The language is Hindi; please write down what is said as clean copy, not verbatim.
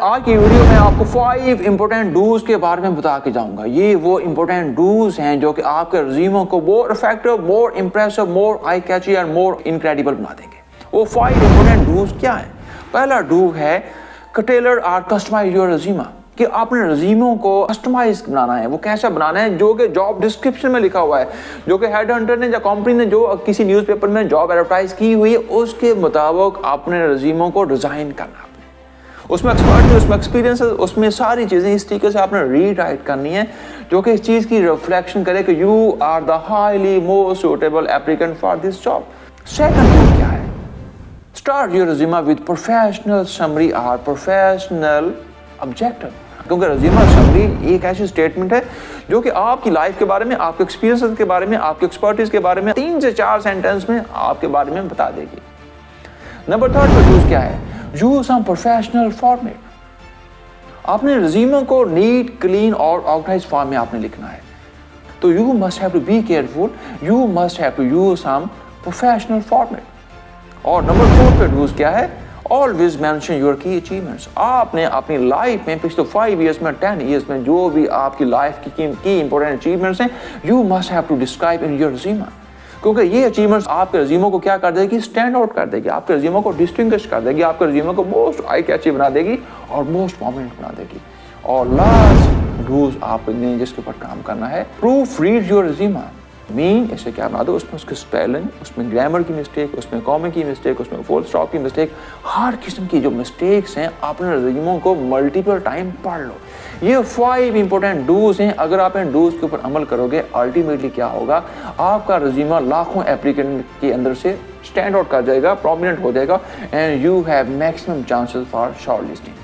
आज की वीडियो में आपको 5 इंपॉर्टेंट डूज के बारे में बता के जाऊंगा। ये वो इंपॉर्टेंट डूज हैं जो कि आपके रिज्यूमे को more effective, more impressive, more I Kainchi and more incredible बना देंगे। वो 5 इंपॉर्टेंट डूज क्या है? पहला डू है टेलर और कस्टमाइज योर रिज्यूमे, कि आपने रिज्यूमे को कस्टमाइज बनाना है। वो कैसा बनाना है? जो कि जॉब डिस्क्रिप्शन में लिखा हुआ है, जो कि हेड हंटर ने या कंपनी ने जो किसी न्यूज़पेपर में जॉब एडवर्टाइज की हुई है, उसके मुताबिक आपने रिज्यूमे को डिजाइन करना। उसमें एक्सपर्ट, उसमें एक्सपीरियंस, उसमें सारी चीज़ें इस तरीके से आपने रीराइट करनी है जो कि इस चीज़ की रिफ्लेक्शन करे कि you are the highly most suitable applicant for this job. Second rule क्या है? Start your resume with professional summary और प्रोफेशनल ऑब्जेक्टिव। क्योंकि रिज्यूमे समरी एक ऐसी स्टेटमेंट है जो कि आपकी लाइफ के बारे में, आपके एक्सपीरियंस के बारे में, आपके एक्सपर्टीज के बारे में 3 से 4 सेंटेंस में आपके बारे में बता देगी। नंबर 3 क्या है? Use some professional format. आपने रिज्यूमे को नीट, क्लीन और ऑर्गेनाइज फॉर्म में आपने लिखना है। तो you must have to be careful, you must have to use some professional format. और नंबर 4 पे यूज क्या है? Always mention your key achievements. आपने अपनी लाइफ में पिछले 5 ईयर्स में, 10 ईयर्स में जो भी आपकी लाइफ की इंपॉर्टेंट अचीवमेंट्स हैं, you must have to describe in your resume. क्योंकि ये अचीवमेंट्स आपके रिज्यूमे को क्या कर देगी? स्टैंड आउट कर देगी, आपके रिज्यूमे को डिस्टिंग्विश कर देगी, आपके रिज्यूमे को मोस्ट आई कैची बना देगी और मोस्ट प्रोमिनेंट बना देगी। और लास्ट रूल्स आपने जिसके ऊपर काम करना है, proof read your resume. Mean इसे क्या बना दो? उसमें उसके स्पेलिंग, उसमें ग्रामर की मिस्टेक, उसमें कॉमा की मिस्टेक, उसमें फुल स्टॉप की मिस्टेक, हर किस्म की जो मिस्टेक्स हैं अपने रिज्यूमे को मल्टीपल टाइम पढ़ लो। ये 5 इंपॉर्टेंट डूज हैं। अगर आप इन डूज के ऊपर अमल करोगे, अल्टीमेटली क्या होगा? आपका रिज्यूमे लाखों एप्लीकेंट के अंदर से स्टैंड आउट कर जाएगा, प्रोमिनेंट हो जाएगा, and you have maximum chances for shortlisting.